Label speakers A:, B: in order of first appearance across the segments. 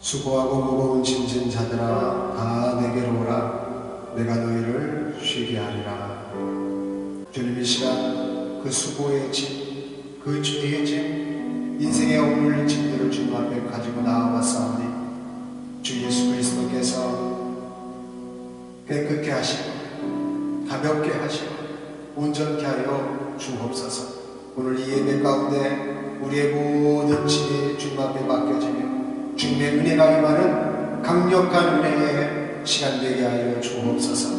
A: 수고하고 무거운 짐진 자들아 다 내게로 오라. 내가 너희를 쉬게 하리라. 주님, 이 시간 그 수고의 짐, 그 죄의 짐, 인생의 억눌린 짐들을 주님 앞에 가지고 나아왔사오니 주 예수 그리스도께서 깨끗게 하시고 가볍게 하시고 온전케 하여 주옵소서. 오늘 이 예배 가운데 우리의 모든 짐이 주님 앞에 맡겨지며 주님의 은혜가 임하는 강력한 은혜의 시간 되게 하여 주옵소서.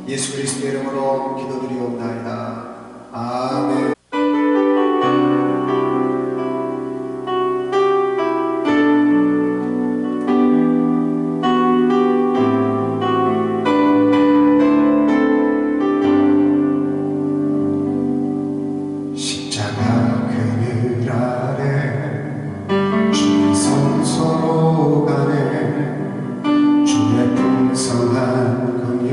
A: 예수 그리스도의 이름으로 기도드리옵나이다. 아멘. 십자가 그늘 아래 주의 손소로 가네. 주의 풍성한 긍휼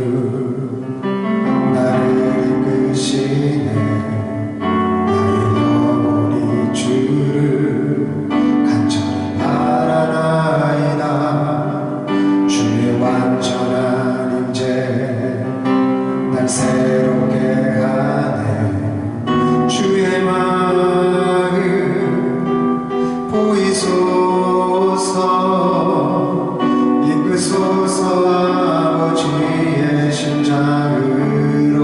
A: 나를 이끄시네. 나의 영혼이 주를 간절히 바라나이다. 주의 완전한 임재 날 새롭게 하네. 주의 마음 보이소서. 이끄소서 아버지의 심장으로.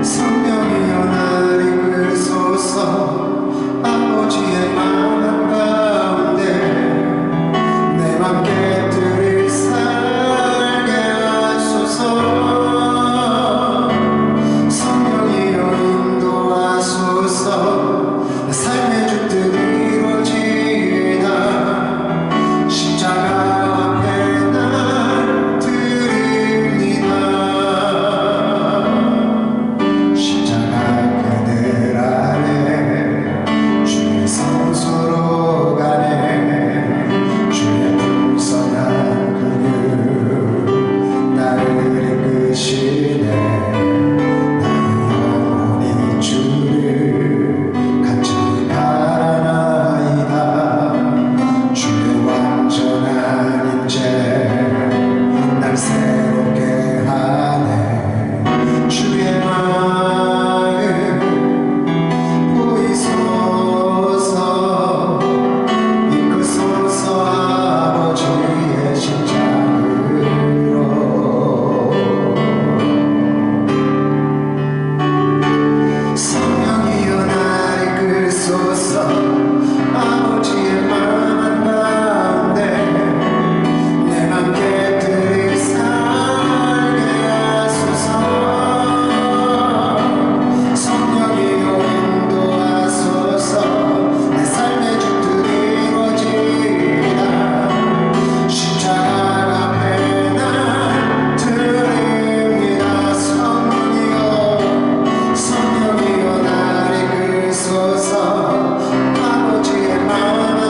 A: 성령이여 날 이끄소서. 아버지의 마음 가운데 내 맘 깨뜨릴 살게 하소서. 삶의 주뜻 이루어지나. 십자가 앞에 날 드립니다. 십자가 그늘 아래 주의 성소로 가네. 주의 풍성한 긍휼 나를 이끄시네. 아버지의 마음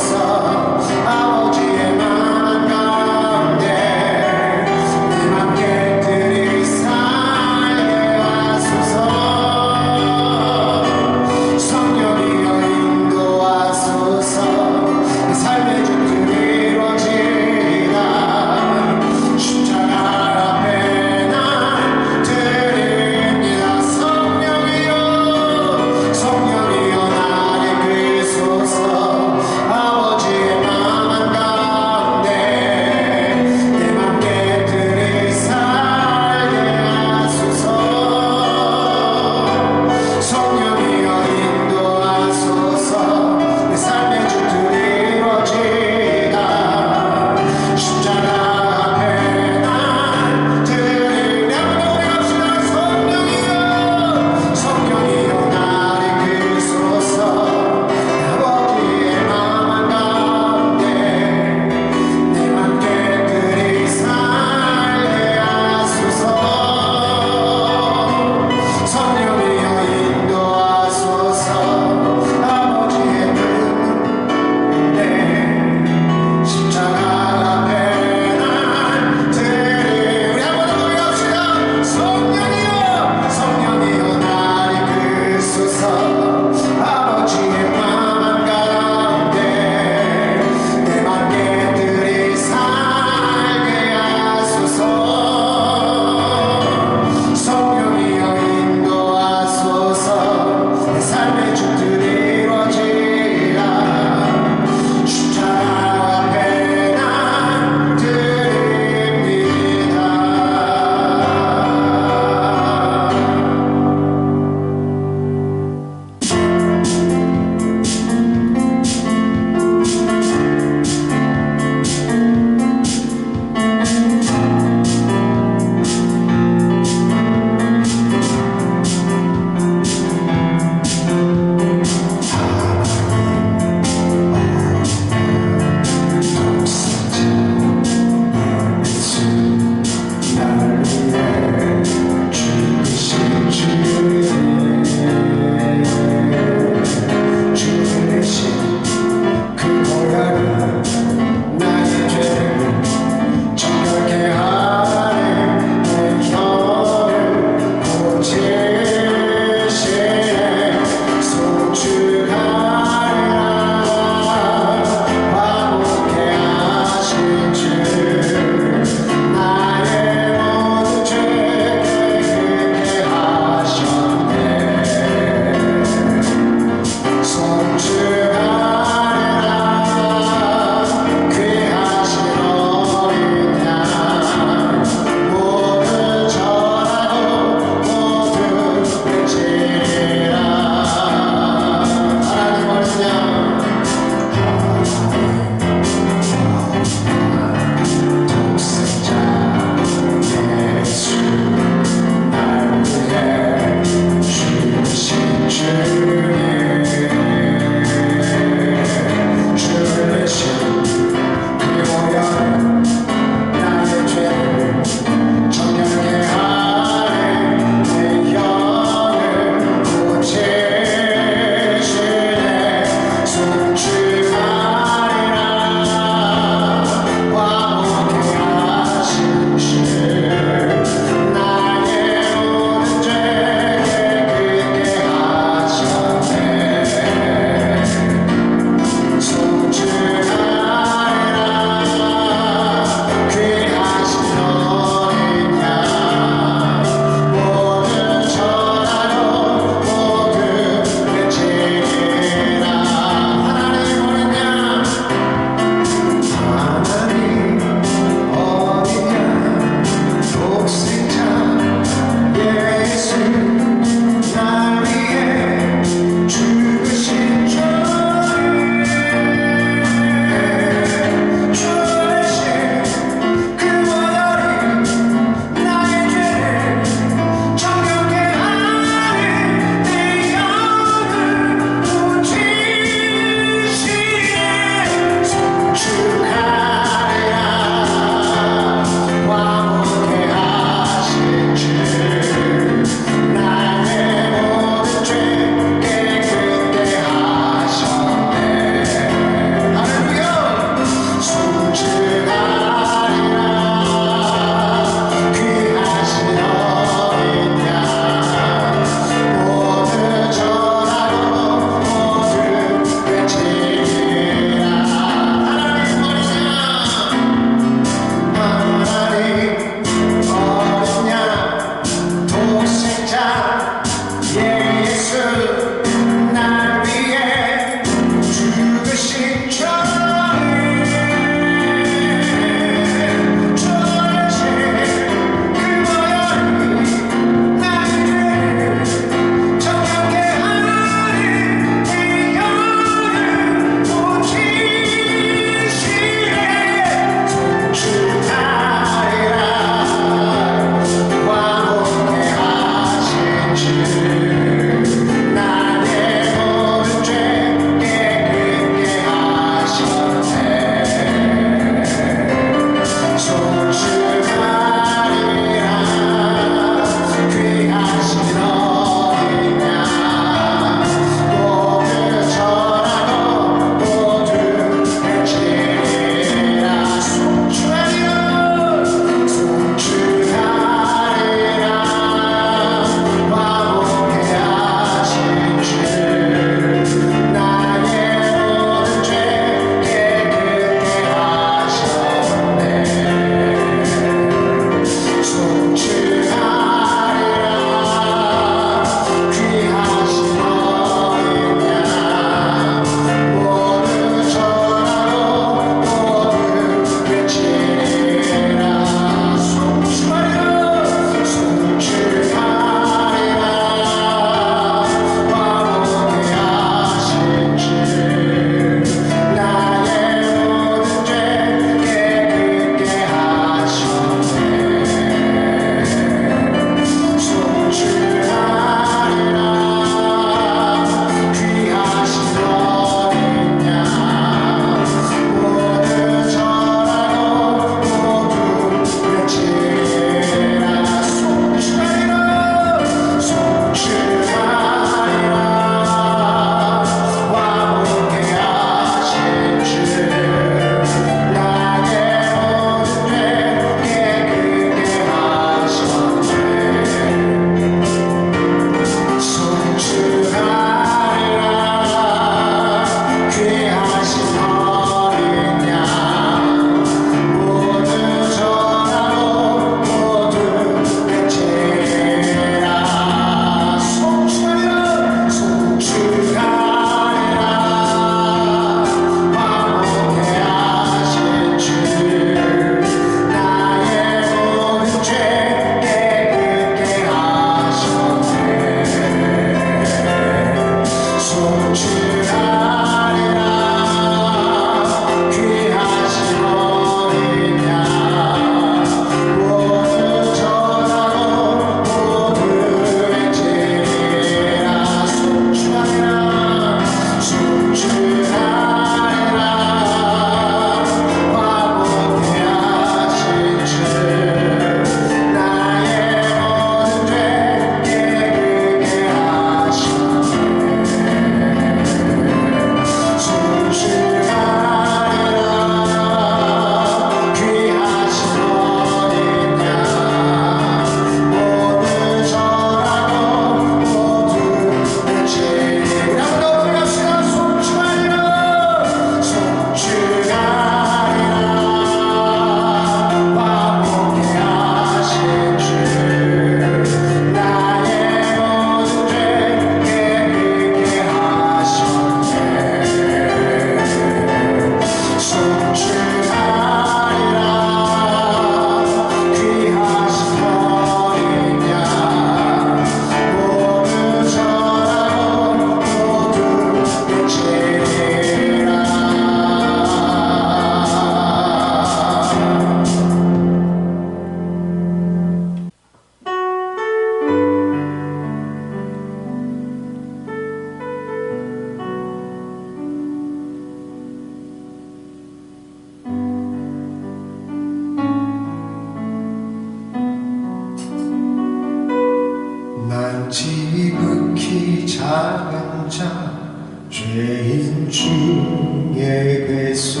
A: 죄인 중에 괴수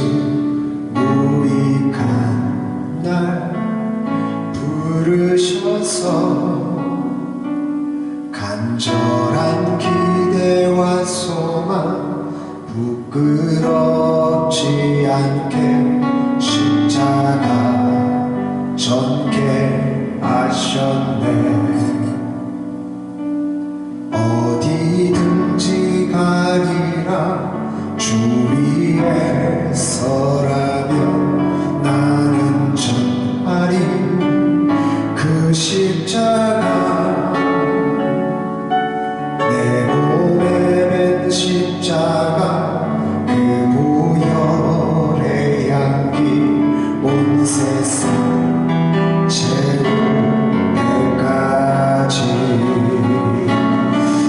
A: 무익한 날 부르셔서 간절한 기대와 소망 부끄럽지 않게 십자가 전케 하셨네. 어디든지 가리라 주 위에 서라면 나는 전하리 그 십자가. 내 몸에 맨 십자가 그 보혈의 향기 온 세상 채우기까지.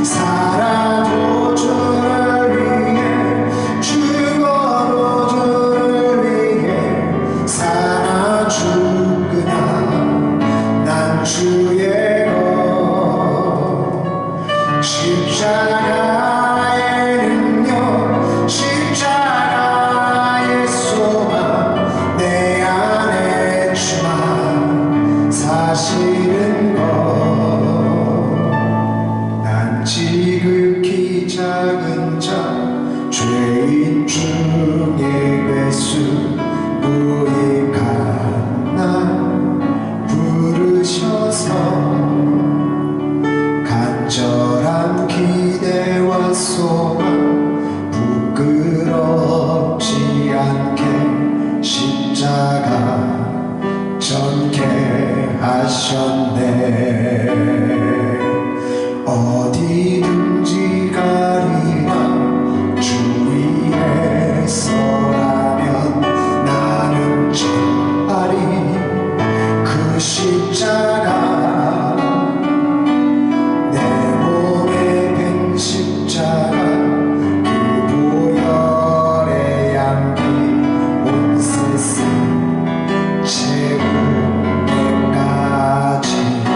A: 살아도 주를 위해 죽어도 주를 위해 살아 죽으나 난 주의 것. 십자가의 능력 십자가의 소망 내 안에 주만 사시는 것. 난 지극히 작은 자 죄인 중에 괴수 무익한 날 부르셔서 간절한 기대와 소망 부끄럽지 않게 십자가 전케 하셨네. 어디든지 가리라 주 위에 서라면 나는 전하리 그 십자가. 채우기까지.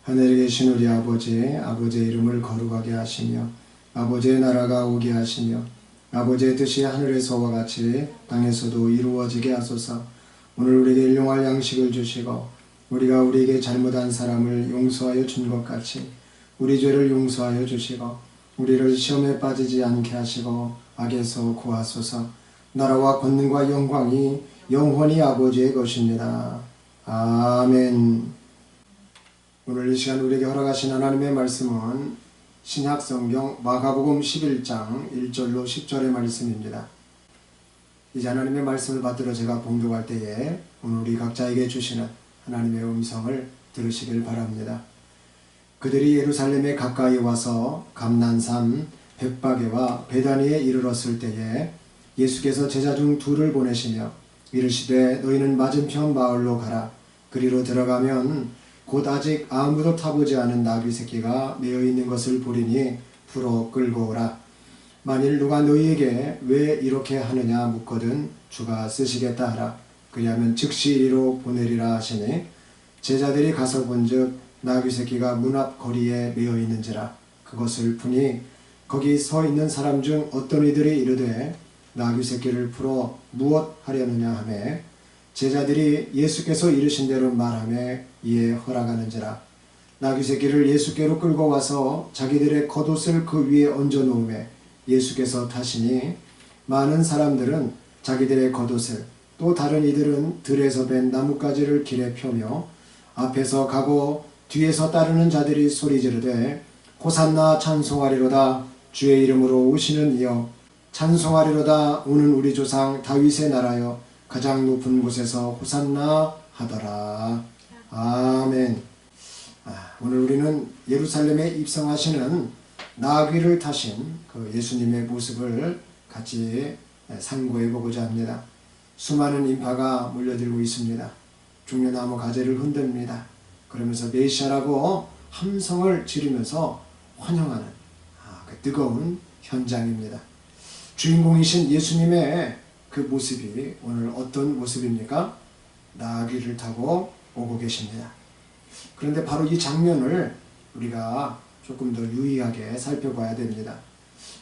A: 하늘에 계신 우리 아버지의 이름을 거룩하게 하시며 아버지의 나라가 오게 하시며 아버지의 뜻이 하늘에서와 같이 땅에서도 이루어지게 하소서. 오늘 우리에게 일용할 양식을 주시고 우리가 우리에게 잘못한 사람을 용서하여 준 것 같이 우리 죄를 용서하여 주시고 우리를 시험에 빠지지 않게 하시고 악에서 구하소서. 나라와 권능과 영광이 영원히 아버지의 것입니다. 아멘. 오늘 이 시간 우리에게 허락하신 하나님의 말씀은 신약성경 마가복음 11장 1절로 10절의 말씀입니다. 이제 하나님의 말씀을 받들어 제가 봉독할 때에 오늘 우리 각자에게 주시는 하나님의 음성을 들으시길 바랍니다. 그들이 예루살렘에 가까이 와서 감난산 벳바게와 베다니에 이르렀을 때에 예수께서 제자 중 둘을 보내시며 이르시되 너희는 맞은편 마을로 가라. 그리로 들어가면 곧 아직 아무도 타보지 않은 나귀 새끼가 매어 있는 것을 보리니 풀어 끌고 오라. 만일 누가 너희에게 왜 이렇게 하느냐 묻거든 주가 쓰시겠다 하라. 그리하면 즉시 이리로 보내리라 하시니 제자들이 가서 본즉 나귀 새끼가 문 앞 거리에 매어 있는지라. 그것을 푸니 거기 서 있는 사람 중 어떤 이들이 이르되 나귀 새끼를 풀어 무엇 하려느냐 하매 제자들이 예수께서 이르신 대로 말하며 이에 허락하는지라. 나귀 새끼를 예수께로 끌고 와서 자기들의 겉옷을 그 위에 얹어 놓으매 예수께서 타시니 많은 사람들은 자기들의 겉옷을 또 다른 이들은 들에서 벤 나뭇가지를 길에 펴며 앞에서 가고 뒤에서 따르는 자들이 소리 지르되 호산나 찬송하리로다. 주의 이름으로 오시는 이여 찬송하리로다. 오는 우리 조상 다윗의 나라여 가장 높은 곳에서 호산나 하더라. 아멘. 오늘 우리는 예루살렘에 입성하시는 나귀를 타신 그 예수님의 모습을 같이 상고해 보고자 합니다. 수많은 인파가 몰려들고 있습니다. 종려나무 가지를 흔듭니다. 그러면서 메시아라고 함성을 지르면서 환영하는 그 뜨거운 현장입니다. 주인공이신 예수님의 그 모습이 오늘 어떤 모습입니까? 나귀를 타고 오고 계십니다. 그런데 바로 이 장면을 우리가 조금 더 유의하게 살펴봐야 됩니다.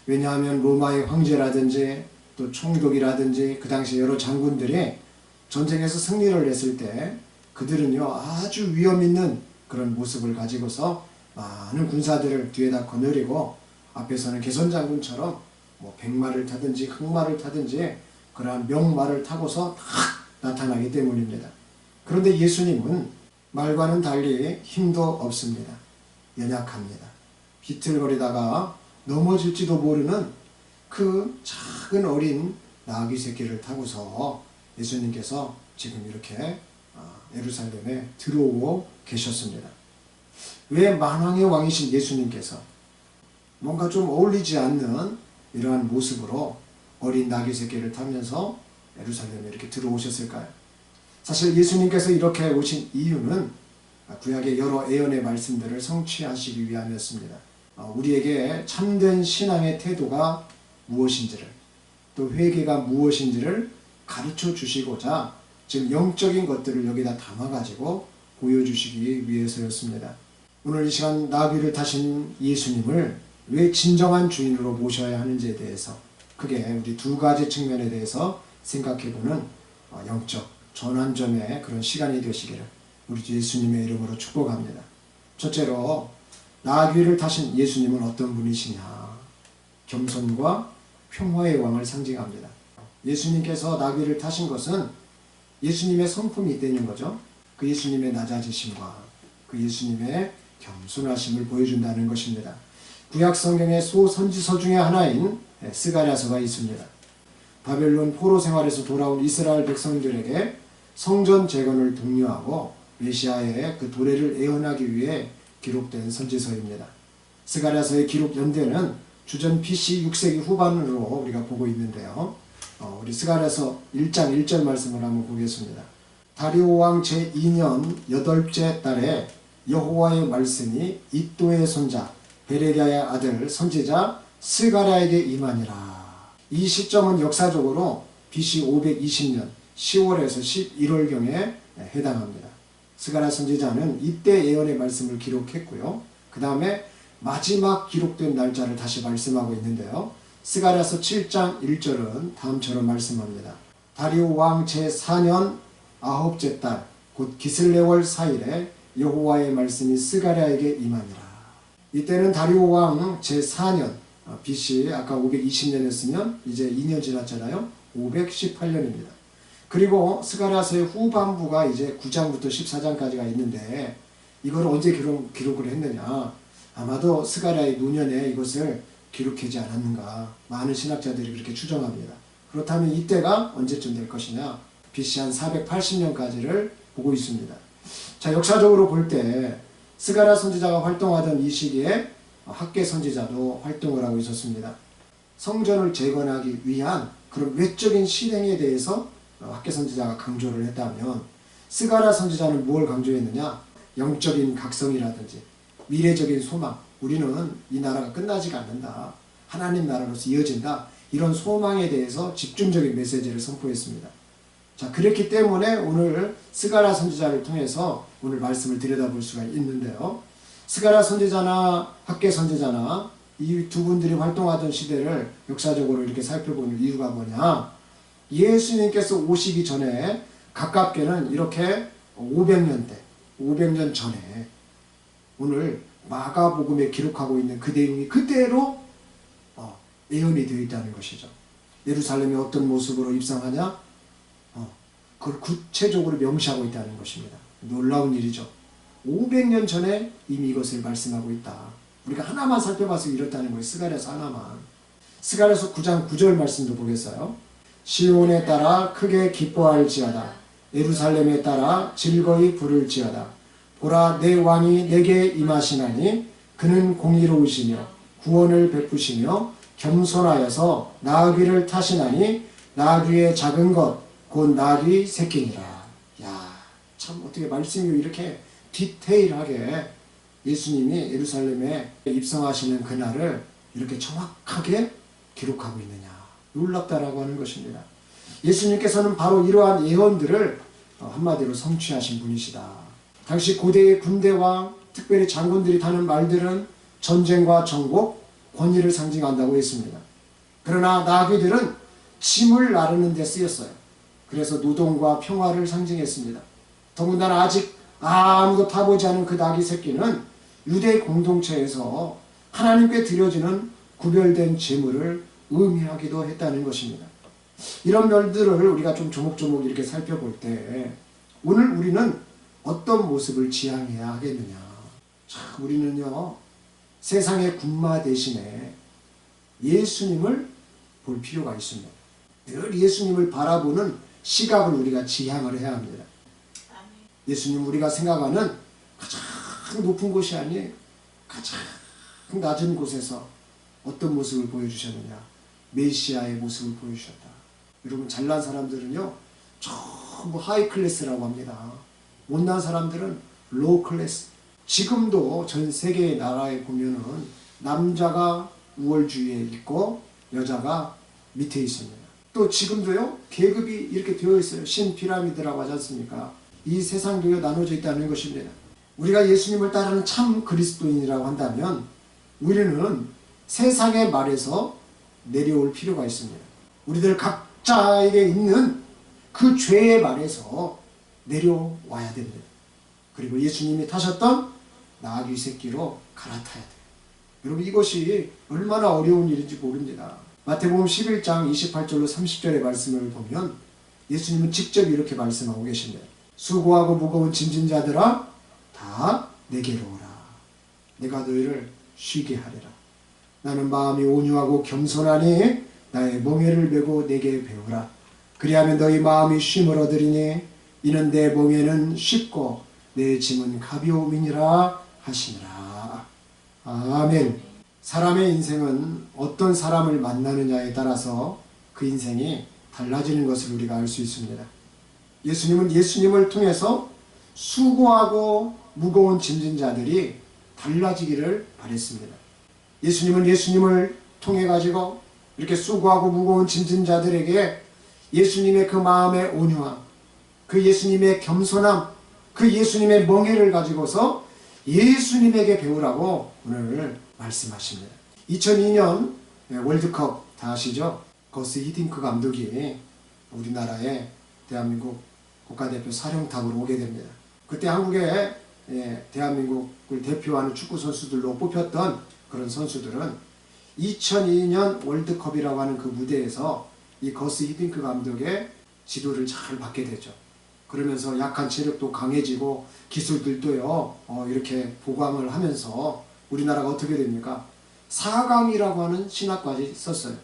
A: 왜냐하면 로마의 황제라든지 또 총독이라든지 그 당시 여러 장군들이 전쟁에서 승리를 했을 때 그들은요 아주 위험 있는 그런 모습을 가지고서 많은 군사들을 뒤에다 거느리고 앞에서는 개선장군처럼 뭐 백마를 타든지 흑마를 타든지 그러한 명마를 타고서 딱 나타나기 때문입니다. 그런데 예수님은 말과는 달리 힘도 없습니다. 연약합니다. 비틀거리다가 넘어질지도 모르는 그 작은 어린 나귀 새끼를 타고서 예수님께서 지금 이렇게 예루살렘에 들어오고 계셨습니다. 왜 만왕의 왕이신 예수님께서 뭔가 좀 어울리지 않는 이러한 모습으로 어린 나귀 새끼를 타면서 예루살렘에 이렇게 들어오셨을까요? 사실 예수님께서 이렇게 오신 이유는 구약의 여러 예언의 말씀들을 성취하시기 위함이었습니다. 우리에게 참된 신앙의 태도가 무엇인지를 또 회개가 무엇인지를 가르쳐 주시고자 지금 영적인 것들을 여기다 담아가지고 보여주시기 위해서였습니다. 오늘 이 시간 나귀를 타신 예수님을 왜 진정한 주인으로 모셔야 하는지에 대해서 크게 우리 두 가지 측면에 대해서 생각해보는 영적 전환점의 그런 시간이 되시기를 우리 예수님의 이름으로 축복합니다. 첫째로 나귀를 타신 예수님은 어떤 분이시냐? 겸손과 평화의 왕을 상징합니다. 예수님께서 나귀를 타신 것은 예수님의 성품이 있다는 거죠. 그 예수님의 낮아지심과 그 예수님의 겸손하심을 보여준다는 것입니다. 구약 성경의 소선지서 중에 하나인 스가랴서가 있습니다. 바벨론 포로 생활에서 돌아온 이스라엘 백성들에게 성전 재건을 독려하고 메시아의 그 도래를 예언하기 위해 기록된 선지서입니다. 스가랴서의 기록 연대는 주전 BC 6세기 후반으로 우리가 보고 있는데요. 우리 스가랴서 1장 1절 말씀을 한번 보겠습니다. 다리오 왕 제2년 8째 달에 여호와의 말씀이 이도의 손자 베레랴의 아들 선지자 스가랴에게 임하니라. 이 시점은 역사적으로 BC 520년 10월에서 11월경에 해당합니다. 스가랴 선지자는 이때 예언의 말씀을 기록했고요. 그 다음에 마지막 기록된 날짜를 다시 말씀하고 있는데요. 스가랴서 7장 1절은 다음처럼 말씀합니다. 다리오 왕 제4년 9째 달 곧 기슬레월 4일에 여호와의 말씀이 스가랴에게 임하니라. 이때는 다리오 왕 제4년 BC 아까 520년이었으면 이제 2년 지났잖아요. 518년입니다. 그리고 스가랴서의 후반부가 이제 9장부터 14장까지가 있는데 이걸 언제 기록을 했느냐? 아마도 스가랴의 노년에 이것을 기록하지 않았는가? 많은 신학자들이 그렇게 추정합니다. 그렇다면 이때가 언제쯤 될 것이냐? BC 한 480년까지를 보고 있습니다. 자, 역사적으로 볼 때 스가랴 선지자가 활동하던 이 시기에 학개 선지자도 활동을 하고 있었습니다. 성전을 재건하기 위한 그런 외적인 실행에 대해서 학개 선지자가 강조를 했다면 스가랴 선지자는 뭘 강조했느냐? 영적인 각성이라든지 미래적인 소망, 우리는 이 나라가 끝나지가 않는다. 하나님 나라로서 이어진다. 이런 소망에 대해서 집중적인 메시지를 선포했습니다. 자, 그렇기 때문에 오늘 스가랴 선지자를 통해서 오늘 말씀을 들여다볼 수가 있는데요. 스가랴 선지자나 학개 선지자나 이 두 분들이 활동하던 시대를 역사적으로 이렇게 살펴보는 이유가 뭐냐? 예수님께서 오시기 전에 가깝게는 이렇게 500년 전에 오늘 마가복음에 기록하고 있는 그 내용이 그대로 예언이 되어 있다는 것이죠. 예루살렘이 어떤 모습으로 입성하냐? 그걸 구체적으로 명시하고 있다는 것입니다. 놀라운 일이죠. 500년 전에 이미 이것을 말씀하고 있다. 우리가 하나만 살펴봐서 이렇다는 거예요. 스가랴서 하나만. 스가랴서 9장 9절 말씀도 보겠어요. 시온에 따라 크게 기뻐할지어다. 예루살렘에 따라 즐거이 부를지어다. 보라, 내 왕이 내게 임하시나니 그는 공의로우시며 구원을 베푸시며 겸손하여서 나귀를 타시나니 나귀의 작은 것 곧 나귀 새끼니라. 야, 참 어떻게 말씀이 이렇게 디테일하게
B: 예수님이 예루살렘에 입성하시는 그날을 이렇게 정확하게 기록하고 있느냐. 놀랍다라고 하는 것입니다. 예수님께서는 바로 이러한 예언들을 한마디로 성취하신 분이시다. 당시 고대의 군대와 특별히 장군들이 타는 말들은 전쟁과 정복, 권위를 상징한다고 했습니다. 그러나 나귀들은 짐을 나르는 데 쓰였어요. 그래서 노동과 평화를 상징했습니다. 더군다나 아직 아무도 타보지 않은 그 나귀 새끼는 유대 공동체에서 하나님께 드려지는 구별된 제물을 의미하기도 했다는 것입니다. 이런 면들을 우리가 좀 조목조목 이렇게 살펴볼 때 오늘 우리는 어떤 모습을 지향해야 하겠느냐. 자, 우리는요 세상의 군마 대신에 예수님을 볼 필요가 있습니다. 늘 예수님을 바라보는 시각을 우리가 지향을 해야 합니다. 예수님 우리가 생각하는 가장 높은 곳이 아니에요. 가장 낮은 곳에서 어떤 모습을 보여주셨느냐. 메시아의 모습을 보여주셨다. 여러분 잘난 사람들은요 전부 하이 클래스라고 합니다. 못난 사람들은 로우 클래스. 지금도 전 세계의 나라에 보면은 남자가 우월주의에 있고 여자가 밑에 있습니다. 또 지금도요 계급이 이렇게 되어 있어요. 신피라미드라고 하지 않습니까? 이 세상도요 나눠져 있다는 것입니다. 우리가 예수님을 따르는 참 그리스도인이라고 한다면 우리는 세상의 말에서 내려올 필요가 있습니다. 우리들 각자에게 있는 그 죄의 말에서 내려와야 됩니다. 그리고 예수님이 타셨던 나귀 새끼로 갈아타야 돼요. 여러분 이것이 얼마나 어려운 일인지 모릅니다. 마태복음 11장 28절로 30절의 말씀을 보면 예수님은 직접 이렇게 말씀하고 계십니다. 수고하고 무거운 짐진 자들아 다 내게로 오라. 내가 너희를 쉬게 하리라. 나는 마음이 온유하고 겸손하니 나의 멍에를 메고 내게 배우라. 그리하면 너희 마음이 쉼을 얻으리니 이는 내 멍에는 쉽고 내 짐은 가벼움이니라 하시니라. 아멘. 사람의 인생은 어떤 사람을 만나느냐에 따라서 그 인생이 달라지는 것을 우리가 알 수 있습니다. 예수님은 예수님을 통해서 수고하고 무거운 짐진 자들이 달라지기를 바랬습니다. 예수님은 예수님을 통해 가지고 이렇게 수고하고 무거운 짐진 자들에게 예수님의 그 마음의 온유함, 그 예수님의 겸손함, 그 예수님의 멍에를 가지고서 예수님에게 배우라고 오늘 말씀하십니다. 2002년 월드컵 다 아시죠? 거스 히딩크 감독이 우리나라에 대한민국 국가대표 사령탑으로 오게 됩니다. 그때 한국의 대한민국을 대표하는 축구 선수들로 뽑혔던 그런 선수들은 2002년 월드컵이라고 하는 그 무대에서 이 거스 히딩크 감독의 지도를 잘 받게 되죠. 그러면서 약한 체력도 강해지고 기술들도요 이렇게 보강을 하면서 우리나라가 어떻게 됩니까? 4강이라고 하는 신화까지 썼어요.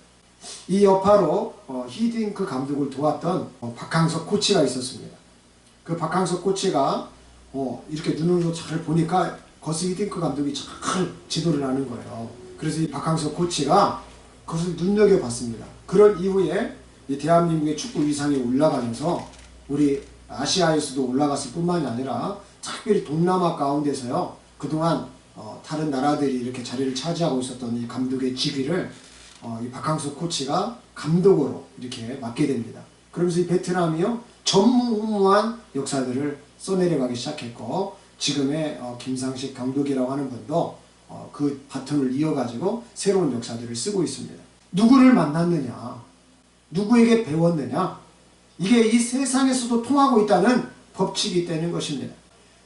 B: 이 여파로 히딩크 감독을 도왔던 박항석 코치가 있었습니다. 그 박항석 코치가 이렇게 눈으로 잘 보니까 거스 히딩크 감독이 잘 지도를 하는 거예요. 그래서 이 박항석 코치가 그것을 눈여겨봤습니다. 그런 이후에 이 대한민국의 축구 위상이 올라가면서 우리 아시아에서도 올라갔을 뿐만이 아니라 특별히 동남아 가운데서요 그동안 다른 나라들이 이렇게 자리를 차지하고 있었던 이 감독의 직위를 이 박항석 코치가 감독으로 이렇게 맡게 됩니다. 그러면서 이 베트남이요 전무후무한 역사들을 써내려가기 시작했고 지금의 김상식 감독이라고 하는 분도 그 바톤을 이어가지고 새로운 역사들을 쓰고 있습니다. 누구를 만났느냐, 누구에게 배웠느냐, 이게 이 세상에서도 통하고 있다는 법칙이 있다는 것입니다.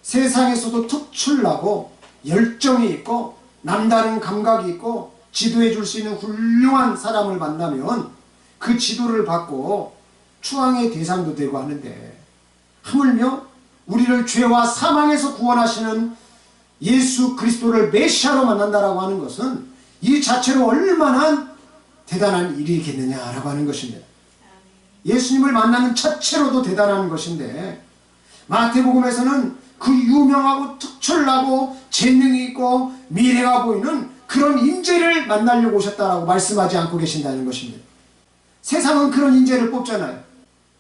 B: 세상에서도 특출나고 열정이 있고 남다른 감각이 있고 지도해 줄 수 있는 훌륭한 사람을 만나면 그 지도를 받고 추앙의 대상도 되고 하는데 하물며 우리를 죄와 사망에서 구원하시는 예수 그리스도를 메시아로 만난다라고 하는 것은 이 자체로 얼마나 대단한 일이겠느냐라고 하는 것입니다. 예수님을 만나는 자체로도 대단한 것인데 마태복음에서는 그 유명하고 특출나고 재능이 있고 미래가 보이는 그런 인재를 만나려고 오셨다라고 말씀하지 않고 계신다는 것입니다. 세상은 그런 인재를 뽑잖아요.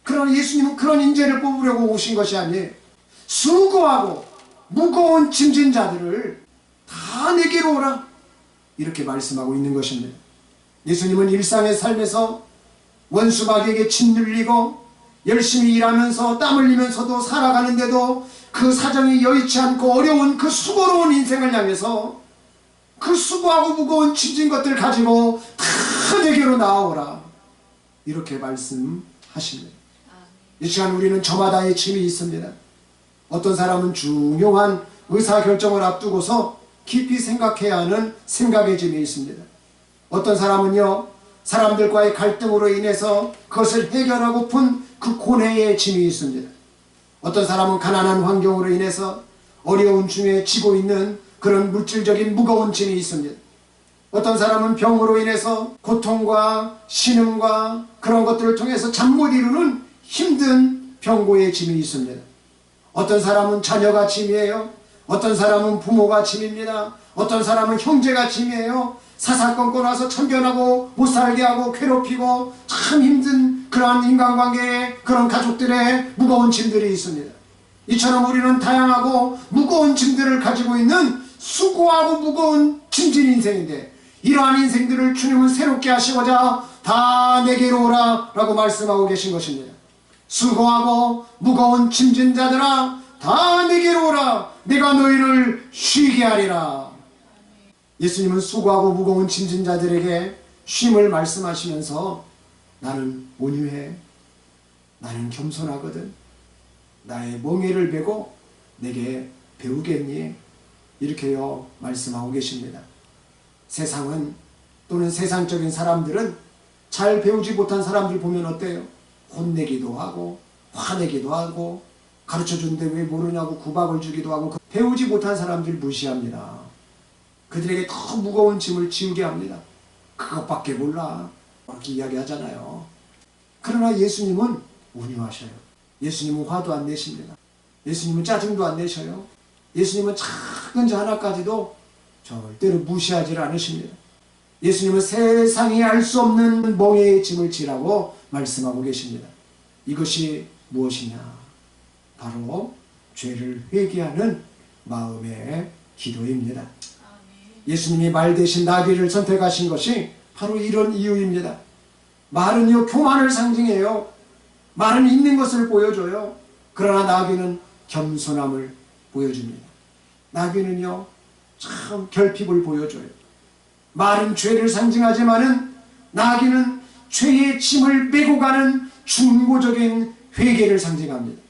B: 그러나 예수님은 그런 인재를 뽑으려고 오신 것이 아니에요. 수고하고 무거운 짐진 자들을 다 내게로 오라. 이렇게 말씀하고 있는 것입니다. 예수님은 일상의 삶에서 원수마귀에게 짓눌리고 열심히 일하면서 땀 흘리면서도 살아가는데도 그 사정이 여의치 않고 어려운 그 수고로운 인생을 향해서 그 수고하고 무거운 짐진 것들 가지고 다 내게로 나아오라. 이렇게 말씀하십니다. 이 시간 우리는 저마다의 짐이 있습니다. 어떤 사람은 중요한 의사결정을 앞두고서 깊이 생각해야 하는 생각의 짐이 있습니다. 어떤 사람은요, 사람들과의 갈등으로 인해서 그것을 해결하고픈 그 고뇌의 짐이 있습니다. 어떤 사람은 가난한 환경으로 인해서 어려운 중에 지고 있는 그런 물질적인 무거운 짐이 있습니다. 어떤 사람은 병으로 인해서 고통과 신음과 그런 것들을 통해서 잠 못 이루는 힘든 병고의 짐이 있습니다. 어떤 사람은 자녀가 짐이에요. 어떤 사람은 부모가 짐입니다. 어떤 사람은 형제가 짐이에요. 사사건건 와서 참견하고 못살게 하고 괴롭히고 참 힘든 그러한 인간관계에 그런 가족들의 무거운 짐들이 있습니다. 이처럼 우리는 다양하고 무거운 짐들을 가지고 있는 수고하고 무거운 짐진 인생인데, 이러한 인생들을 주님은 새롭게 하시고자 다 내게로 오라 라고 말씀하고 계신 것입니다. 수고하고 무거운 짐진 자들아 다 내게로 오라. 내가 너희를 쉬게 하리라. 예수님은 수고하고 무거운 짐진 자들에게 쉼을 말씀하시면서 나는 온유해, 나는 겸손하거든, 나의 멍에를 메고 내게 배우겠니? 이렇게요 말씀하고 계십니다. 세상은, 또는 세상적인 사람들은 잘 배우지 못한 사람들 보면 어때요? 혼내기도 하고 화내기도 하고 가르쳐주는데 왜 모르냐고 구박을 주기도 하고, 배우지 못한 사람들 무시합니다. 그들에게 더 무거운 짐을 지우게 합니다. 그것밖에 몰라 그렇게 이야기하잖아요. 그러나 예수님은 온유하셔요. 예수님은 화도 안 내십니다. 예수님은 짜증도 안 내셔요. 예수님은 작은 자 하나까지도 절대로 무시하지 않으십니다. 예수님은 세상이 알 수 없는 멍에의 짐을 지라고 말씀하고 계십니다. 이것이 무엇이냐? 바로 죄를 회개하는 마음의 기도입니다. 예수님이 말 대신 나귀를 선택하신 것이 바로 이런 이유입니다. 말은요 교만을 상징해요. 말은 있는 것을 보여줘요. 그러나 나귀는 겸손함을 보여줍니다. 나귀는요 참 결핍을 보여줘요. 말은 죄를 상징하지만은 나귀는 죄의 짐을 메고 가는 중보적인 회개를 상징합니다.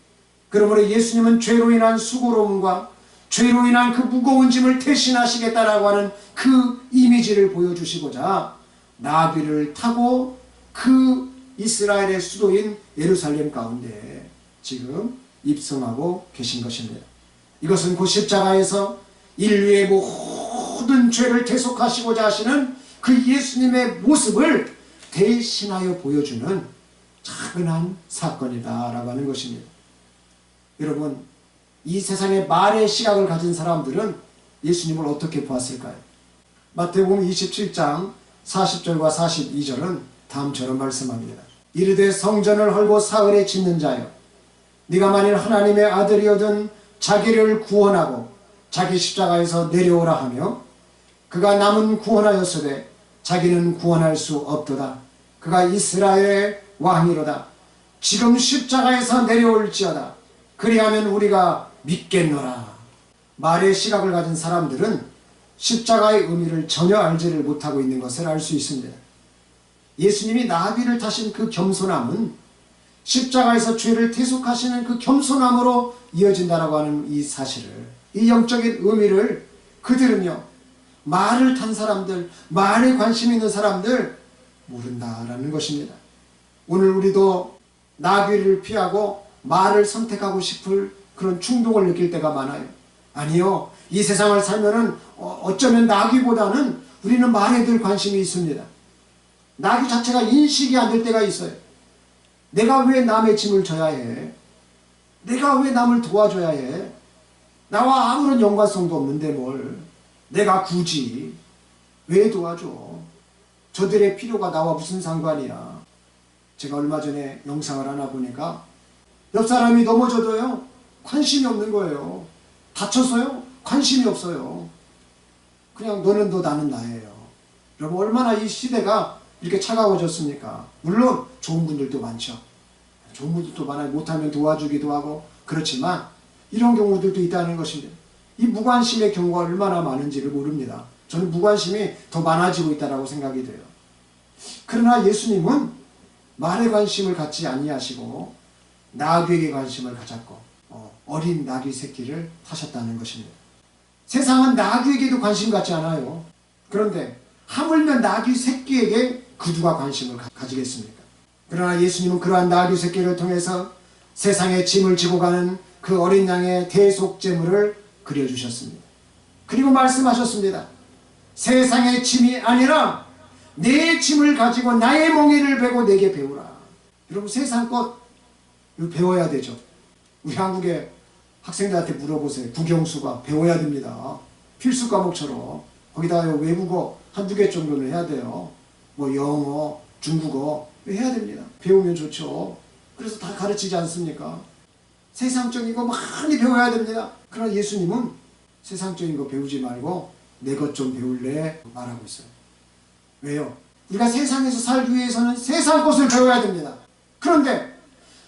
B: 그러므로 예수님은 죄로 인한 수고로움과 죄로 인한 그 무거운 짐을 대신하시겠다라고 하는 그 이미지를 보여주시고자 나귀를 타고 그 이스라엘의 수도인 예루살렘 가운데 지금 입성하고 계신 것입니다. 이것은 곧 십자가에서 인류의 모든 죄를 대속하시고자 하시는 그 예수님의 모습을 대신하여 보여주는 작은 한 사건이다라고 하는 것입니다. 여러분, 이 세상의 말의 시각을 가진 사람들은 예수님을 어떻게 보았을까요? 마태복음 27장 40절과 42절은 다음처럼 말씀합니다. 이르되 성전을 헐고 사흘에 짓는 자여, 네가 만일 하나님의 아들이거든 자기를 구원하고 자기 십자가에서 내려오라 하며, 그가 남은 구원하였으되 자기는 구원할 수 없도다. 그가 이스라엘의 왕이로다. 지금 십자가에서 내려올지어다. 그리하면 우리가 믿겠노라. 말의 시각을 가진 사람들은 십자가의 의미를 전혀 알지를 못하고 있는 것을 알 수 있습니다. 예수님이 나귀를 타신 그 겸손함은 십자가에서 죄를 대속하시는 그 겸손함으로 이어진다라고 하는 이 사실을, 이 영적인 의미를 그들은요 말을 탄 사람들, 말에 관심 있는 사람들 모른다라는 것입니다. 오늘 우리도 나귀를 피하고 말을 선택하고 싶을 그런 충동을 느낄 때가 많아요. 아니요, 이 세상을 살면은 어쩌면 나귀보다는 우리는 말에 늘 관심이 있습니다. 나귀 자체가 인식이 안 될 때가 있어요. 내가 왜 남의 짐을 져야 해? 내가 왜 남을 도와줘야 해? 나와 아무런 연관성도 없는데 뭘 내가 굳이 왜 도와줘? 저들의 필요가 나와 무슨 상관이야? 제가 얼마 전에 영상을 하나 보니까 옆 사람이 넘어져도요 관심이 없는 거예요. 다쳤어요? 관심이 없어요. 그냥 너는 너 나는 나예요. 여러분 얼마나 이 시대가 이렇게 차가워졌습니까? 물론 좋은 분들도 많죠. 좋은 분들도 많아요. 못하면 도와주기도 하고 그렇지만 이런 경우들도 있다는 것입니다. 이 무관심의 경우가 얼마나 많은지를 모릅니다. 저는 무관심이 더 많아지고 있다고 생각이 돼요. 그러나 예수님은 말에 관심을 갖지 아니하시고 나귀에게 관심을 가졌고 어린 나귀 새끼를 타셨다는 것입니다. 세상은 나귀에게도 관심 갖지 않아요. 그런데 하물며 나귀 새끼에게 그 누가 관심을 가지겠습니까? 그러나 예수님은 그러한 나귀 새끼를 통해서 세상의 짐을 지고 가는 그 어린 양의 대속제물을 그려주셨습니다. 그리고 말씀하셨습니다. 세상의 짐이 아니라 내 짐을 가지고 나의 멍에를 베고 내게 배우라. 여러분 세상 것 배워야 되죠. 우리 한국의 학생들한테 물어보세요. 국영수가 배워야 됩니다. 필수 과목처럼. 거기다가 외국어 한두 개 정도는 해야 돼요. 뭐 영어, 중국어 해야 됩니다. 배우면 좋죠. 그래서 다 가르치지 않습니까? 세상적인 거 많이 배워야 됩니다. 그러나 예수님은 세상적인 거 배우지 말고 내 것 좀 배울래 말하고 있어요. 왜요? 우리가 세상에서 살기 위해서는 세상 것을 배워야 됩니다. 그런데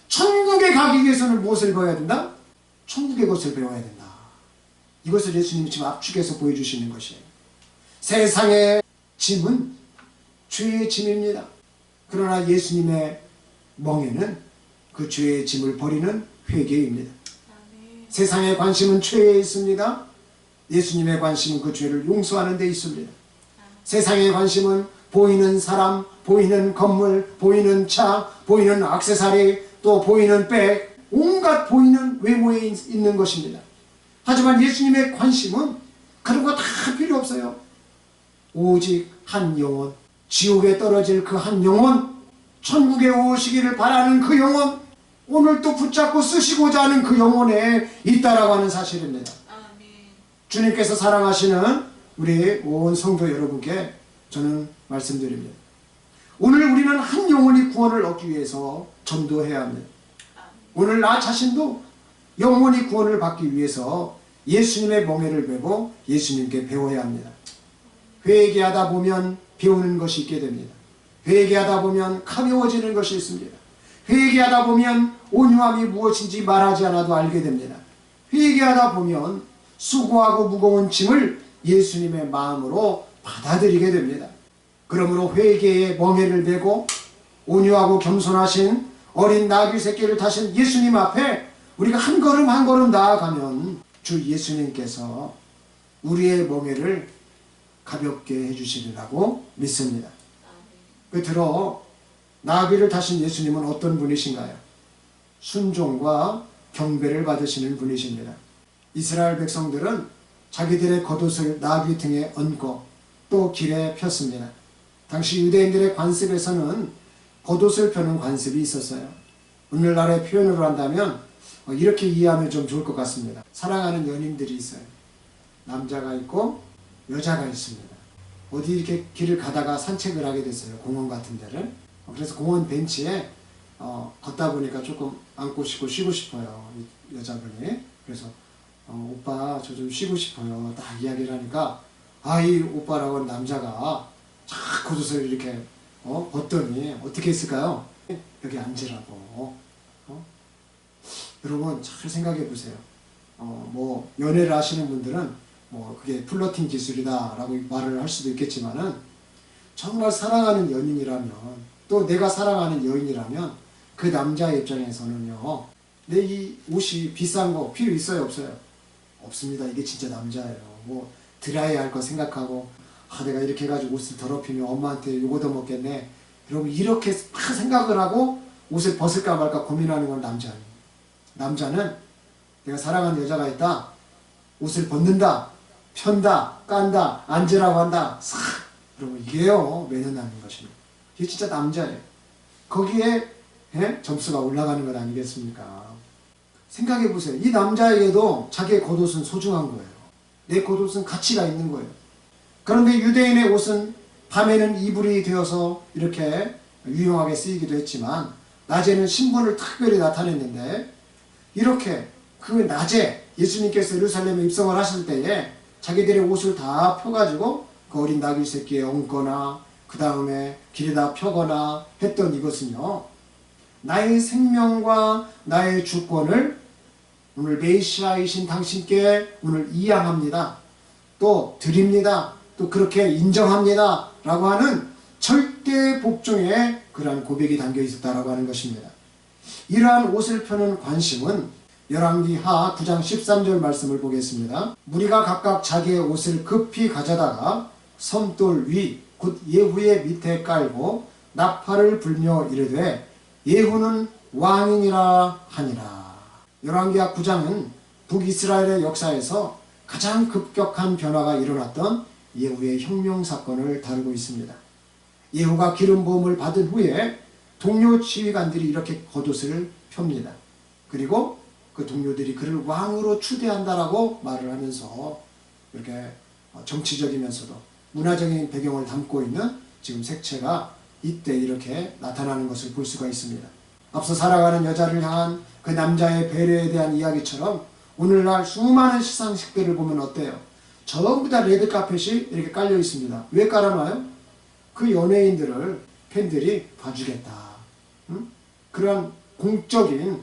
B: 천국에 가기 위해서는 무엇을 배워야 된다? 천국의 것을 배워야 된다. 이것을 예수님이 지금 압축해서 보여주시는 것이에요. 세상의 짐은 죄의 짐입니다. 그러나 예수님의 멍에는 그 죄의 짐을 버리는 회개입니다. 세상의 관심은 죄에 있습니다. 예수님의 관심은 그 죄를 용서하는 데 있습니다. 세상의 관심은 보이는 사람, 보이는 건물, 보이는 차, 보이는 액세서리, 또 보이는 백, 온갖 보이는 외모에 있는 것입니다. 하지만 예수님의 관심은 그런 거 다 필요 없어요. 오직 한 영혼, 지옥에 떨어질 그 한 영혼, 천국에 오시기를 바라는 그 영혼, 오늘 또 붙잡고 쓰시고자 하는 그 영혼에 있다라고 하는 사실입니다. 주님께서 사랑하시는 우리 온 성도 여러분께 저는 말씀드립니다. 오늘 우리는 한 영혼이 구원을 얻기 위해서 전도해야 합니다. 오늘 나 자신도 영혼이 구원을 받기 위해서 예수님의 멍에를 베고 예수님께 배워야 합니다. 회개하다 보면 배우는 것이 있게 됩니다. 회개하다 보면 가벼워지는 것이 있습니다. 회개하다 보면 온유함이 무엇인지 말하지 않아도 알게 됩니다. 회개하다 보면 수고하고 무거운 짐을 예수님의 마음으로 받아들이게 됩니다. 그러므로 회개의 멍에를 베고 온유하고 겸손하신 어린 나귀 새끼를 타신 예수님 앞에 우리가 한 걸음 한 걸음 나아가면 주 예수님께서 우리의 멍에를 가볍게 해주시리라고 믿습니다. 끝으로 나귀를 타신 예수님은 어떤 분이신가요? 순종과 경배를 받으시는 분이십니다. 이스라엘 백성들은 자기들의 겉옷을 나귀 등에 얹고 또 길에 폈습니다. 당시 유대인들의 관습에서는 겉옷을 펴는 관습이 있었어요. 오늘날의 표현으로 한다면 이렇게 이해하면 좀 좋을 것 같습니다. 사랑하는 연인들이 있어요. 남자가 있고 여자가 있습니다. 어디 이렇게 길을 가다가 산책을 하게 됐어요. 공원 같은 데를. 그래서 공원 벤치에 걷다 보니까 조금 앉고 싶고 쉬고 싶어요. 이 여자분이. 그래서 오빠 저 좀 쉬고 싶어요. 딱 이야기를 하니까 이 오빠라고 하는 남자가 쫙 겉옷을 이렇게 벗더니 어떻게 했을까요? 여기 앉으라고. 여러분 잘 생각해 보세요. 뭐 연애를 하시는 분들은 뭐 그게 플러팅 기술이다 라고 말을 할 수도 있겠지만은 정말 사랑하는 연인이라면 또 내가 사랑하는 여인이라면 그 남자의 입장에서는요, 내 이 옷이 비싼 거 필요 있어요 없어요? 없습니다. 이게 진짜 남자예요. 뭐 드라이 할 거 생각하고 내가 이렇게 해가지고 옷을 더럽히면 엄마한테 욕 얻어먹겠네. 여러분 이렇게 막 생각을 하고 옷을 벗을까 말까 고민하는 건 남자예요. 남자는 내가 사랑하는 여자가 있다. 옷을 벗는다. 편다. 깐다. 앉으라고 한다. 싹. 여러분 이게요. 매너나는 것입니다. 이게 진짜 남자예요. 거기에 점수가 올라가는 것 아니겠습니까? 생각해 보세요. 이 남자에게도 자기의 겉옷은 소중한 거예요. 내 겉옷은 가치가 있는 거예요. 그런데 유대인의 옷은 밤에는 이불이 되어서 이렇게 유용하게 쓰이기도 했지만 낮에는 신분을 특별히 나타냈는데 이렇게 그 낮에 예수님께서 예루살렘에 입성을 하실 때에 자기들의 옷을 다 펴가지고 그 어린 나귀 새끼에 얹거나 그 다음에 길에다 펴거나 했던 이것은요, 나의 생명과 나의 주권을 오늘 메시아이신 당신께 오늘 이양합니다. 또 드립니다. 또 그렇게 인정합니다. 라고 하는 절대 복종의 그러한 고백이 담겨 있었다라고 하는 것입니다. 이러한 옷을 펴는 관심은 열왕기하 9장 13절 말씀을 보겠습니다. 무리가 각각 자기의 옷을 급히 가져다가 섬돌 위 곧 예후의 밑에 깔고 나팔을 불며 이르되 예후는 왕이니라 하니라. 열왕기하 9장은 북이스라엘의 역사에서 가장 급격한 변화가 일어났던 예후의 혁명 사건을 다루고 있습니다. 예후가 기름 부음을 받은 후에 동료 지휘관들이 이렇게 겉옷을 펴니다. 그리고 그 동료들이 그를 왕으로 추대한다라고 말을 하면서 이렇게 정치적이면서도 문화적인 배경을 담고 있는 지금 색채가 이때 이렇게 나타나는 것을 볼 수가 있습니다. 앞서 살아가는 여자를 향한 그 남자의 배려에 대한 이야기처럼 오늘날 수많은 시상식들을 보면 어때요? 전부 다 레드카펫이 이렇게 깔려 있습니다. 왜 깔아놔요? 그 연예인들을 팬들이 봐주겠다. 그런 공적인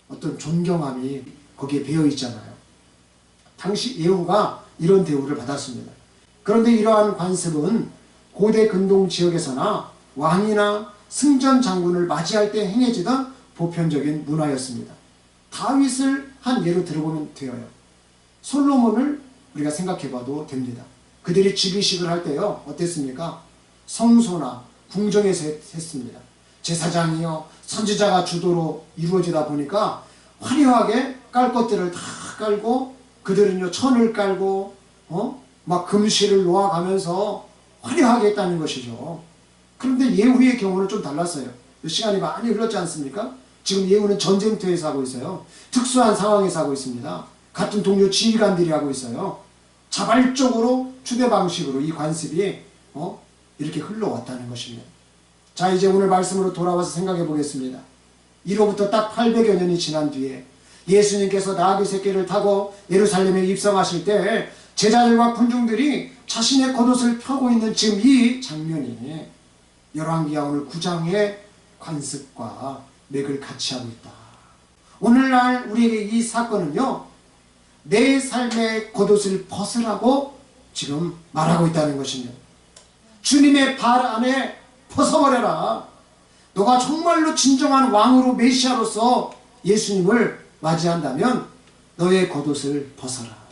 B: 어떤 존경함이 거기에 배어 있잖아요. 당시 예후가 이런 대우를 받았습니다. 그런데 이러한 관습은 고대 근동 지역에서나 왕이나 승전 장군을 맞이할 때 행해지던 보편적인 문화였습니다. 다윗을 한 예로 들어보면 되어요. 솔로몬을 우리가 생각해봐도 됩니다. 그들이 즉위식을 할 때요, 어땠습니까? 성소나 궁정에서 했습니다. 제사장이요, 선지자가 주도로 이루어지다 보니까 화려하게 깔 것들을 다 깔고, 그들은요 천을 깔고 막 금실을 놓아가면서 화려하게 했다는 것이죠. 그런데 예후의 경우는 좀 달랐어요. 시간이 많이 흘렀지 않습니까? 지금 예후는 전쟁터에서 하고 있어요. 특수한 상황에서 하고 있습니다. 같은 동료 지휘관들이 하고 있어요. 자발적으로 추대 방식으로 이 관습이 이렇게 흘러왔다는 것입니다. 자, 이제 오늘 말씀으로 돌아와서 생각해 보겠습니다. 이로부터 딱 800여 년이 지난 뒤에 예수님께서 나귀 새끼를 타고 예루살렘에 입성하실 때 제자들과 군중들이 자신의 겉옷을 펴고 있는 지금 이 장면이 열왕기하 오늘 9장의 관습과 맥을 같이 하고 있다. 오늘날 우리에게 이 사건은요, 내 삶의 겉옷을 벗으라고 지금 말하고 있다는 것입니다. 주님의 발 안에 벗어버려라. 너가 정말로 진정한 왕으로 메시아로서 예수님을 맞이한다면 너의 겉옷을 벗어라.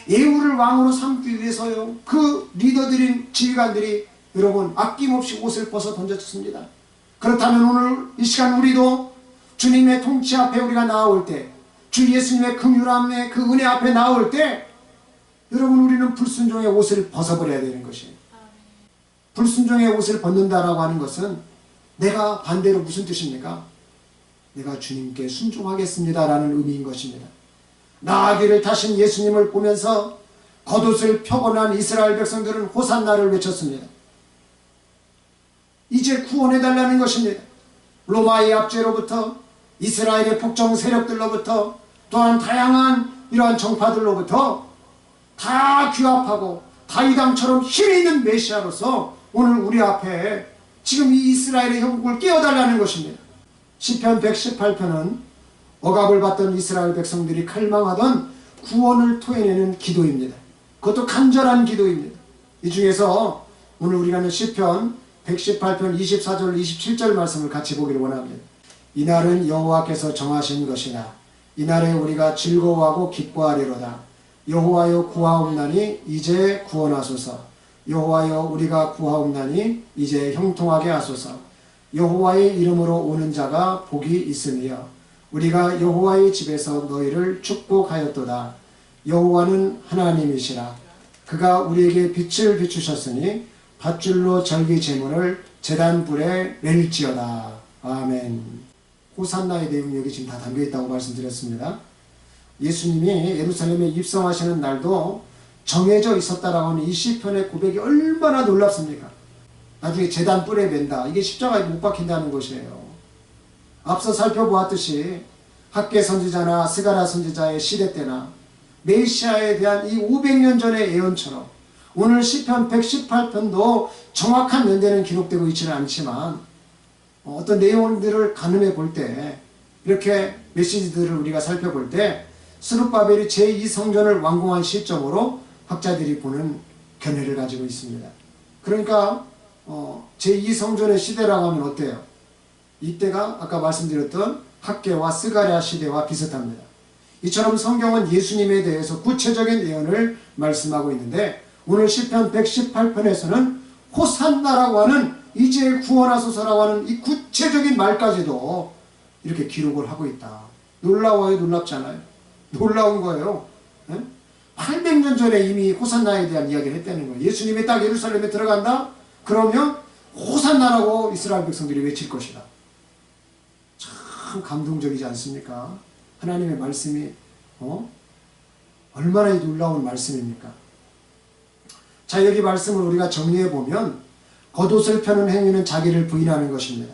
B: 예후를 왕으로 삼기 위해서요, 그 리더들인 지휘관들이 여러분 아낌없이 옷을 벗어 던져줬습니다. 그렇다면 오늘 이 시간 우리도 주님의 통치 앞에 우리가 나올 때, 주 예수님의 긍휼함의 그 은혜 앞에 나올 때, 여러분 우리는 불순종의 옷을 벗어버려야 되는 것이에요. 불순종의 옷을 벗는다라고 하는 것은 내가 반대로 무슨 뜻입니까? 내가 주님께 순종하겠습니다 라는 의미인 것입니다. 나귀를 타신 예수님을 보면서 겉옷을 펴고 난 이스라엘 백성들은 호산나를 외쳤습니다. 이제 구원해달라는 것입니다. 로마의 압제로부터, 이스라엘의 북정 세력들로부터, 또한 다양한 이러한 정파들로부터 다 규합하고 다윗왕처럼 힘이 있는 메시아로서 오늘 우리 앞에 지금 이 이스라엘의 형국을 깨워달라는 것입니다. 시편 118편은 억압을 받던 이스라엘 백성들이 갈망하던 구원을 토해내는 기도입니다. 그것도 간절한 기도입니다. 이 중에서 오늘 우리가 하는 시편 118편 24절 27절 말씀을 같이 보기를 원합니다. 이날은 여호와께서 정하신 것이나 이날에 우리가 즐거워하고 기뻐하리로다. 여호와여 구하옵나니 이제 구원하소서. 여호와여 우리가 구하옵나니 이제 형통하게 하소서. 여호와의 이름으로 오는 자가 복이 있으며 우리가 여호와의 집에서 너희를 축복하였도다. 여호와는 하나님이시라. 그가 우리에게 빛을 비추셨으니 밧줄로 절기 제물을 제단불에 낼지어다. 아멘. 호산나의 내용이 여기 지금 다 담겨있다고 말씀드렸습니다. 예수님이 예루살렘에 입성하시는 날도 정해져 있었다라고 하는 이 시편의 고백이 얼마나 놀랍습니까? 나중에 제단불에 맨다. 이게 십자가에 못 박힌다는 것이에요. 앞서 살펴보았듯이 학개 선지자나 스가랴 선지자의 시대 때나 메시아에 대한 이 500년 전의 예언처럼 오늘 시편 118편도 정확한 연대는 기록되고 있지는 않지만 어떤 내용들을 가늠해 볼 때 이렇게 메시지들을 우리가 살펴볼 때 스룹바벨이 제2성전을 완공한 시점으로 학자들이 보는 견해를 가지고 있습니다. 그러니까 제2성전의 시대라고 하면 어때요? 이때가 아까 말씀드렸던 학개와 스가랴 시대와 비슷합니다. 이처럼 성경은 예수님에 대해서 구체적인 예언을 말씀하고 있는데 오늘 시편 118편에서는 호산나라고 하는 이제 구원하소서라고 하는 이 구체적인 말까지도 이렇게 기록을 하고 있다. 놀라워요? 놀랍지 않아요? 놀라운 거예요. 800년 전에 이미 호산나에 대한 이야기를 했다는 거예요. 예수님이 딱 예루살렘에 들어간다? 그러면 호산나라고 이스라엘 백성들이 외칠 것이다. 참 감동적이지 않습니까? 하나님의 말씀이 얼마나 놀라운 말씀입니까? 자, 여기 말씀을 우리가 정리해 보면 겉옷을 펴는 행위는 자기를 부인하는 것입니다.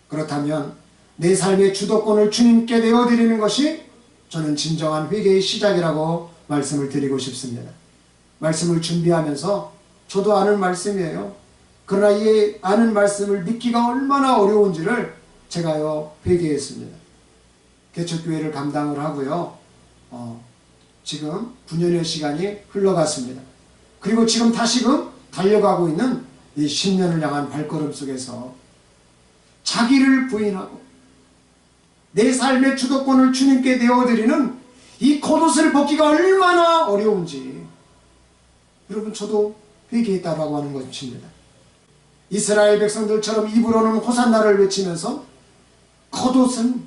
B: 그렇다면 내 삶의 주도권을 주님께 내어드리는 것이 저는 진정한 회개의 시작이라고 말씀을 드리고 싶습니다. 말씀을 준비하면서 저도 아는 말씀이에요. 그러나 이 아는 말씀을 믿기가 얼마나 어려운지를 제가요 회개했습니다. 개척교회를 감당을 하고요. 지금 9년의 시간이 흘러갔습니다. 그리고 지금 다시금 달려가고 있는 이 10년을 향한 발걸음 속에서 자기를 부인하고 내 삶의 주도권을 주님께 내어드리는 이 겉옷을 벗기가 얼마나 어려운지 여러분 저도 회개했다라고 하는 것입니다. 이스라엘 백성들처럼 입으로는 호산나를 외치면서 겉옷은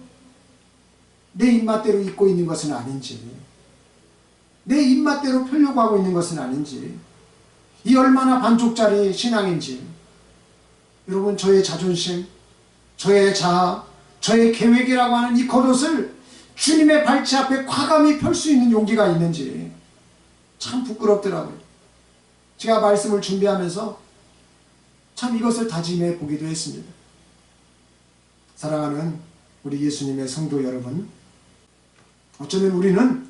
B: 내 입맛대로 입고 있는 것은 아닌지 내 입맛대로 펴려고 하고 있는 것은 아닌지 이 얼마나 반쪽짜리 신앙인지 여러분 저의 자존심, 저의 자아, 저의 계획이라고 하는 이 겉옷을 주님의 발치 앞에 과감히 펼 수 있는 용기가 있는지 참 부끄럽더라고요. 제가 말씀을 준비하면서 참 이것을 다짐해 보기도 했습니다. 사랑하는 우리 예수님의 성도 여러분, 어쩌면 우리는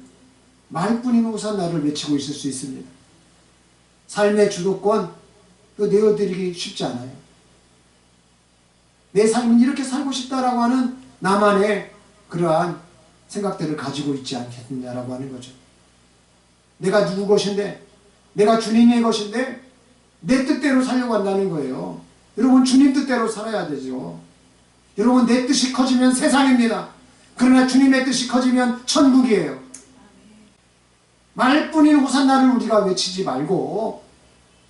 B: 말뿐인 호산나를 외치고 있을 수 있습니다. 삶의 주도권 내어드리기 쉽지 않아요. 내 삶은 이렇게 살고 싶다라고 하는 나만의 그러한 생각들을 가지고 있지 않겠느냐라고 하는 거죠. 내가 누구 것인데 내가 주님의 것인데 내 뜻대로 살려고 한다는 거예요. 여러분 주님 뜻대로 살아야 되죠. 여러분 내 뜻이 커지면 세상입니다. 그러나 주님의 뜻이 커지면 천국이에요. 말뿐인 호산나를 우리가 외치지 말고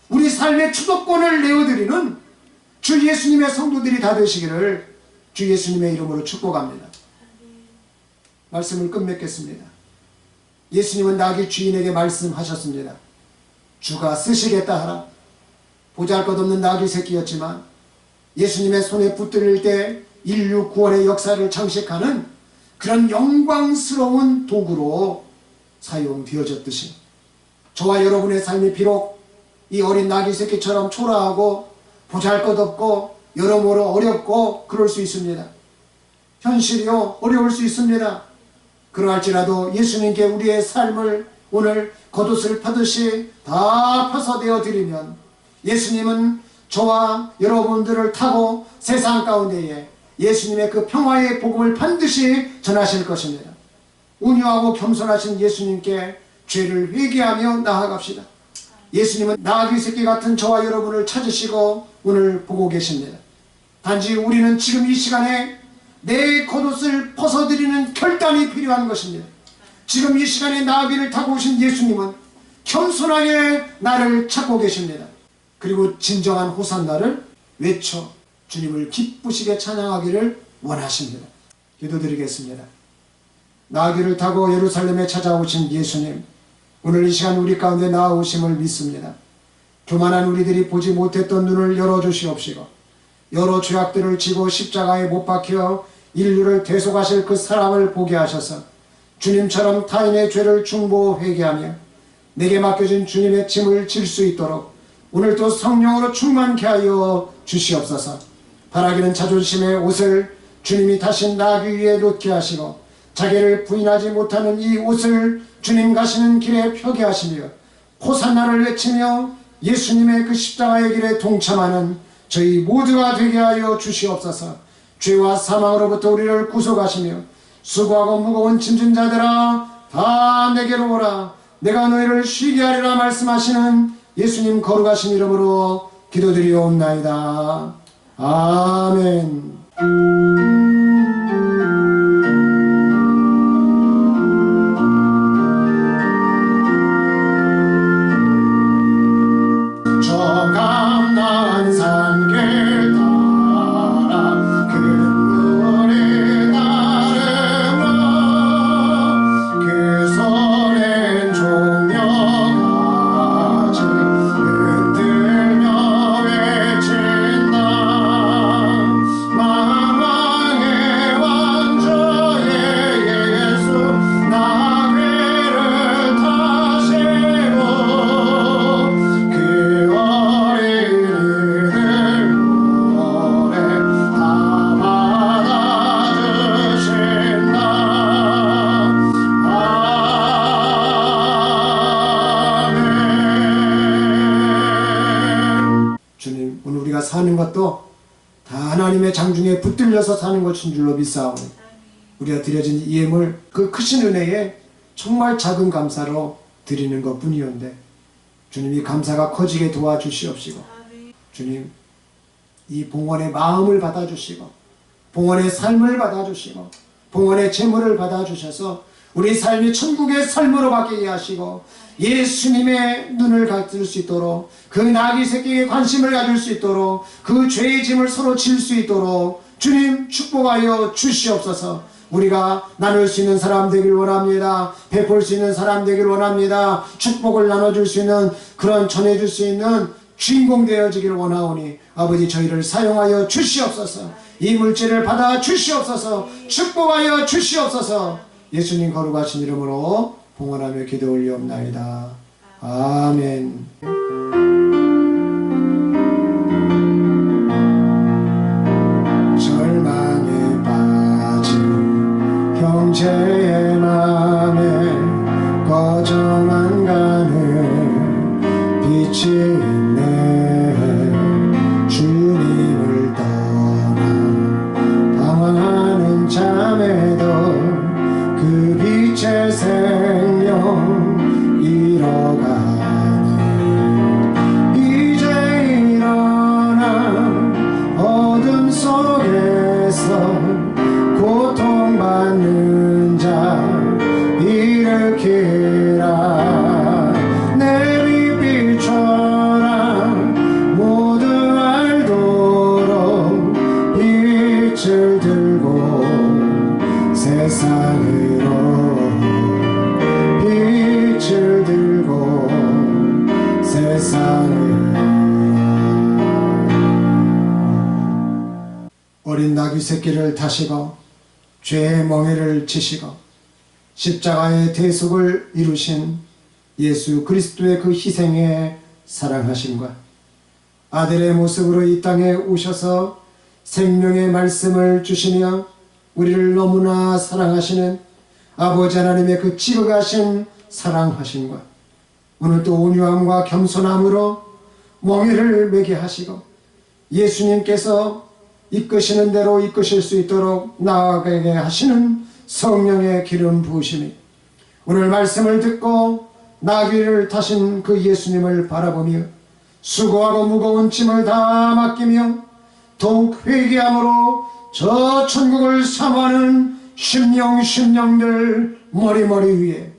B: 우리 삶의 주도권을 내어드리는 주 예수님의 성도들이 다 되시기를 주 예수님의 이름으로 축복합니다. 말씀을 끝맺겠습니다. 예수님은 나귀 주인에게 말씀하셨습니다. 주가 쓰시겠다 하라. 보잘것없는 나귀 새끼였지만 예수님의 손에 붙들릴 때 인류 구원의 역사를 장식하는 그런 영광스러운 도구로 사용되어졌듯이 저와 여러분의 삶이 비록 이 어린 나귀 새끼처럼 초라하고 보잘것없고 여러모로 어렵고 그럴 수 있습니다. 현실이요 어려울 수 있습니다. 그러할지라도 예수님께 우리의 삶을 오늘 겉옷을 펴듯이 다 펴서 내어드리면 예수님은 저와 여러분들을 타고 세상 가운데에 예수님의 그 평화의 복음을 반드시 전하실 것입니다. 온유하고 겸손하신 예수님께 죄를 회개하며 나아갑시다. 예수님은 나귀 새끼 같은 저와 여러분을 찾으시고 오늘 보고 계십니다. 단지 우리는 지금 이 시간에 내 겉옷을 벗어드리는 결단이 필요한 것입니다. 지금 이 시간에 나귀를 타고 오신 예수님은 겸손하게 나를 찾고 계십니다. 그리고 진정한 호산나를 외쳐 주님을 기쁘시게 찬양하기를 원하십니다. 기도드리겠습니다. 나귀를 타고 예루살렘에 찾아오신 예수님, 오늘 이 시간 우리 가운데 나아오심을 믿습니다. 교만한 우리들이 보지 못했던 눈을 열어주시옵시고 여러 죄악들을 지고 십자가에 못 박혀 인류를 대속하실 그 사람을 보게 하셔서 주님처럼 타인의 죄를 중보 회개하며 내게 맡겨진 주님의 짐을 질 수 있도록 오늘도 성령으로 충만케 하여 주시옵소서. 바라기는 자존심의 옷을 주님이 타신 나귀 위에 놓게 하시고 자기를 부인하지 못하는 이 옷을 주님 가시는 길에 표기하시며 호산나를 외치며 예수님의 그 십자가의 길에 동참하는 저희 모두가 되게 하여 주시옵소서. 죄와 사망으로부터 우리를 구속하시며 수고하고 무거운 짐진 자들아 다 내게로 오라 내가 너희를 쉬게 하리라 말씀하시는 예수님 거룩하신 이름으로 기도드리옵나이다. 아멘. 사는 것도 다 하나님의 장중에 붙들려서 사는 것인 줄로 믿사오니 우리가 드려진 이 예물 그 크신 은혜에 정말 작은 감사로 드리는 것뿐이온데 주님이 감사가 커지게 도와주시옵시고 주님 이 봉헌의 마음을 받아주시고 봉헌의 삶을 받아주시고 봉헌의 재물을 받아주셔서 우리 삶이 천국의 삶으로 바뀌게 하시고 예수님의 눈을 가질 수 있도록 그 나귀 새끼에 관심을 가질 수 있도록 그 죄의 짐을 서로 질 수 있도록 주님 축복하여 주시옵소서. 우리가 나눌 수 있는 사람 되길 원합니다. 베풀 수 있는 사람 되길 원합니다. 축복을 나눠줄 수 있는 그런 전해줄 수 있는 주인공 되어지길 원하오니 아버지 저희를 사용하여 주시옵소서. 이 물질을 받아 주시옵소서. 축복하여 주시옵소서. 예수님 거룩하신 이름으로 봉헌하며 기도 올리옵나이다. 아멘. 절망에 빠진 형제의 맘에 꺼져만 가는 빛이 있네. 주님을 떠나 방황하는 자매도 그 빛의 생명 잃어가니 이제 일어나 어둠 속에서 고통받는 자 일으키라. 내 빛비춰라 모두 알도록 빛을 들고 세상으로 빛을 들고 세상을. 어린 나귀 새끼를 타시고 죄의 멍에를 지시고 십자가의 대속을 이루신 예수 그리스도의 그 희생의 사랑하심과 아들의 모습으로 이 땅에 오셔서 생명의 말씀을 주시며 우리를 너무나 사랑하시는 아버지 하나님의 그 지극하신 사랑하심과 오늘 또 온유함과 겸손함으로 멍에를 매게 하시고 예수님께서 이끄시는 대로 이끄실 수 있도록 나아가게 하시는 성령의 기름 부으심이 오늘 말씀을 듣고 나귀를 타신 그 예수님을 바라보며 수고하고 무거운 짐을 다 맡기며 더욱 회개함으로 저 천국을 사모하는 심령들 머리머리 위에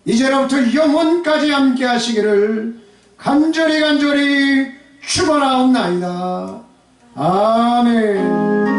B: 이제로부터 영원까지 함께 하시기를 간절히 축원하옵나이다. 아멘.